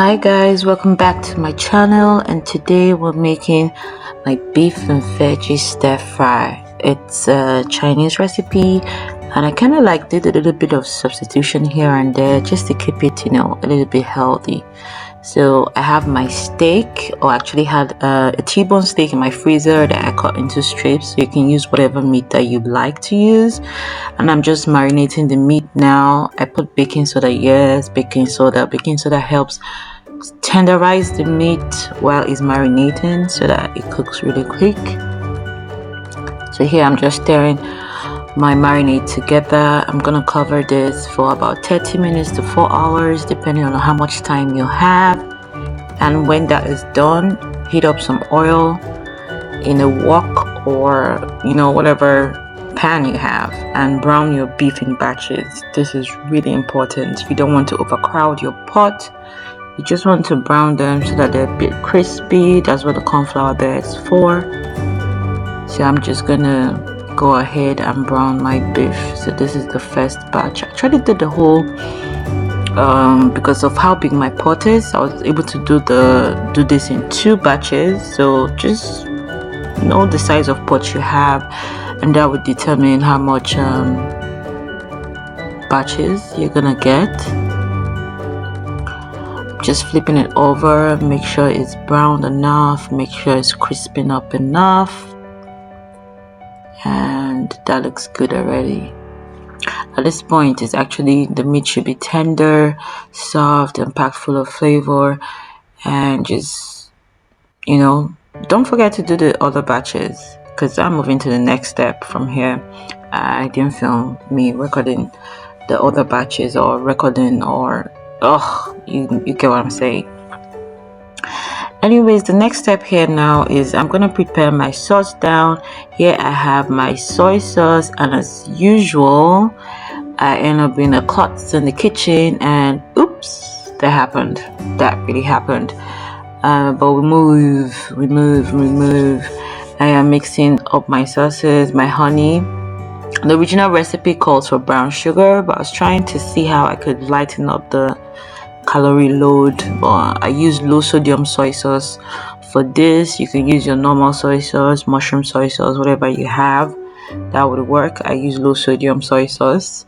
Hi guys, welcome back to my channel, and today we're making my beef and veggie stir fry. It's a Chinese recipe, and I kind of did a little bit of substitution here and there just to keep it, a little bit healthy. So I have my steak, or actually had a T-bone steak in my freezer that I cut into strips, so you can use whatever meat that you like to use. And I'm just marinating the meat now. I put baking soda. Yes, baking soda helps tenderize the meat while it's marinating so that it cooks really quick. So here I'm just stirring my marinade together. I'm gonna cover this for about 30 minutes to 4 hours depending on how much time you have. And when that is done, heat up some oil in a wok or whatever pan you have, and brown your beef in batches. This is really important. You don't want to overcrowd your pot. You just want to brown them so that they're a bit crispy. That's what the cornflour there is for. So I'm just gonna go ahead and brown my beef. So this is the first batch. I tried to do the whole because of how big my pot is. I was able to do this in 2 batches. So just know the size of pot you have, and that would determine how much batches you're gonna get. Just flipping it over, make sure it's browned enough, make sure it's crisping up enough, and that looks good already. At this point, the meat should be tender, soft, and packed full of flavor. And just don't forget to do the other batches, because I'm moving to the next step from here. I didn't film me recording the other batches or recording, or you get what I'm saying. Anyways, the next step here now is I'm gonna prepare my sauce down. Here I have my soy sauce, and as usual I end up being a klutz in the kitchen, and oops, that really happened. But we move. I am mixing up my sauces, my honey. The original recipe calls for brown sugar, but I was trying to see how I could lighten up the calorie load. But I use low sodium soy sauce for this. You can use your normal soy sauce, mushroom soy sauce, whatever you have, that would work. I use low sodium soy sauce,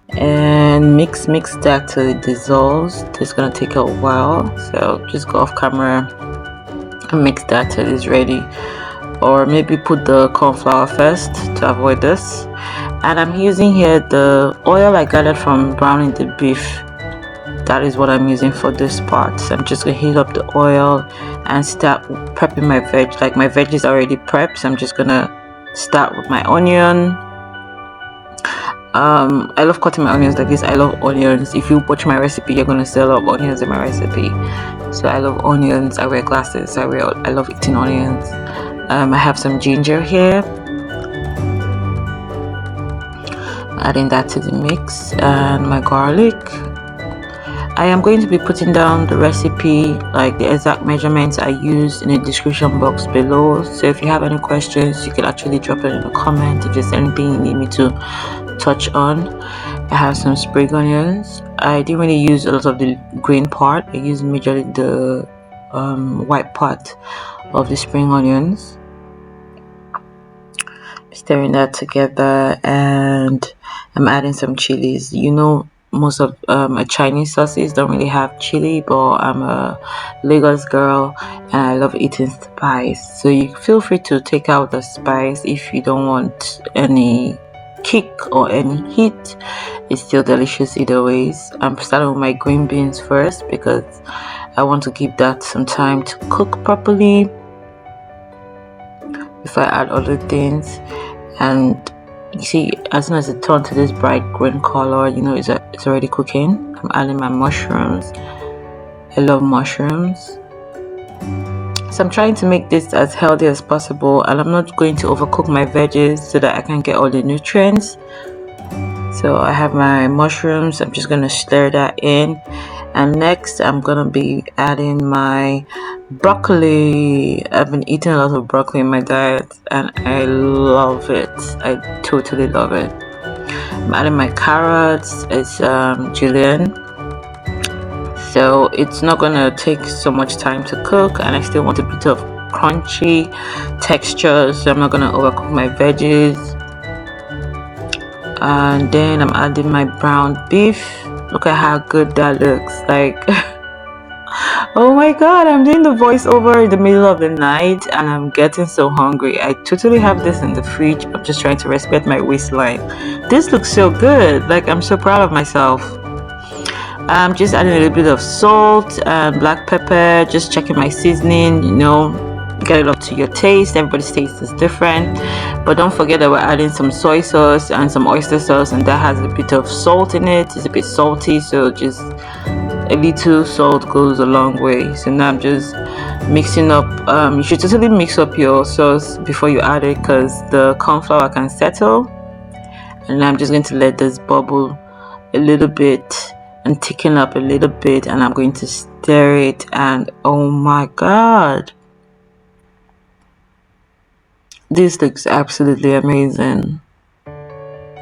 and mix that till it dissolves. This is gonna take a while, so just go off camera and mix that till it's ready, or maybe put the cornflour first to avoid this. And I'm using here the oil I gathered from browning the beef. That is what I'm using for this part. So I'm just gonna heat up the oil and start prepping my veg. Like, my veg is already prepped, so I'm just gonna start with my onion. I love cutting my onions like this. I love onions. If you watch my recipe, you're gonna see a lot of onions in my recipe. So I love onions. I wear glasses. I love eating onions. I have some ginger here. Adding that to the mix, and my garlic. I am going to be putting down the recipe, like the exact measurements I used, in the description box below. So if you have any questions, you can actually drop it in a comment if there's anything you need me to touch on. I have some spring onions. I didn't really use a lot of the green part. I used majorly the white part of the spring onions. Stirring that together, and I'm adding some chilies. Most of Chinese sauces don't really have chili, but I'm a Lagos girl and I love eating spice, so you feel free to take out the spice if you don't want any kick or any heat. It's still delicious either ways. I'm starting with my green beans first because I want to give that some time to cook properly before I add other things. And you see, as soon as it turns to this bright green color, it's already cooking. I'm adding my mushrooms. I love mushrooms, so I'm trying to make this as healthy as possible, and I'm not going to overcook my veggies so that I can get all the nutrients. So I have my mushrooms. I'm just gonna stir that in, and next I'm gonna be adding my broccoli. I've been eating a lot of broccoli in my diet, and I love it. I totally love it. I'm adding my carrots. It's julienne. so it's not gonna take so much time to cook, and I still want a bit of crunchy texture, so I'm not gonna overcook my veggies. And then I'm adding my brown beef. Look at how good that looks. Like oh my god, I'm doing the voiceover in the middle of the night and I'm getting so hungry. I totally have this in the fridge. I'm just trying to respect my waistline. This looks so good. Like, I'm so proud of myself. I'm just adding a little bit of salt and black pepper, just checking my seasoning, get it up to your taste. Everybody's taste is different, but don't forget that we're adding some soy sauce and some oyster sauce, and that has a bit of salt in it. It's a bit salty, so just a little salt goes a long way. So now I'm just mixing up. You should totally mix up your sauce before you add it, because the cornflour can settle. And I'm just going to let this bubble a little bit and thicken up a little bit, and I'm going to stir it. And oh my god, this looks absolutely amazing.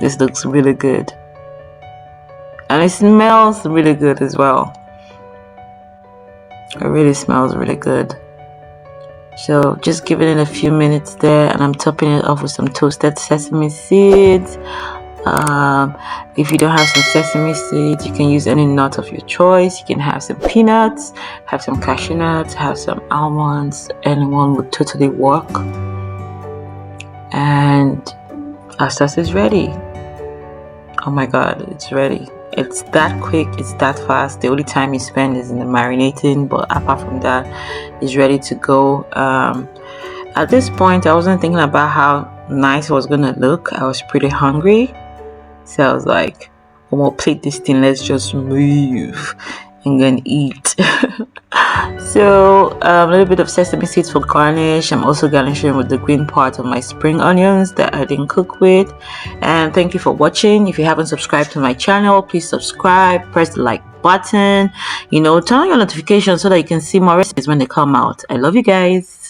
This looks really good, and it smells really good as well. It really smells really good. So just give it a few minutes there, and I'm topping it off with some toasted sesame seeds. If you don't have some sesame seeds, you can use any nut of your choice. You can have some peanuts, have some cashew nuts, have some almonds. Anyone would totally work. And our sauce is ready. Oh my god, it's ready. It's that quick, it's that fast. The only time you spend is in the marinating, but apart from that, it's ready to go. At this point, I wasn't thinking about how nice it was gonna look. I was pretty hungry, so I was like, I'm gonna plate this thing, let's just move and then eat. So a little bit of sesame seeds for garnish. I'm also garnishing with the green part of my spring onions that I didn't cook with. And thank you for watching. If you haven't subscribed to my channel, please subscribe, press the like button, turn on your notifications so that you can see more recipes when they come out. I love you guys.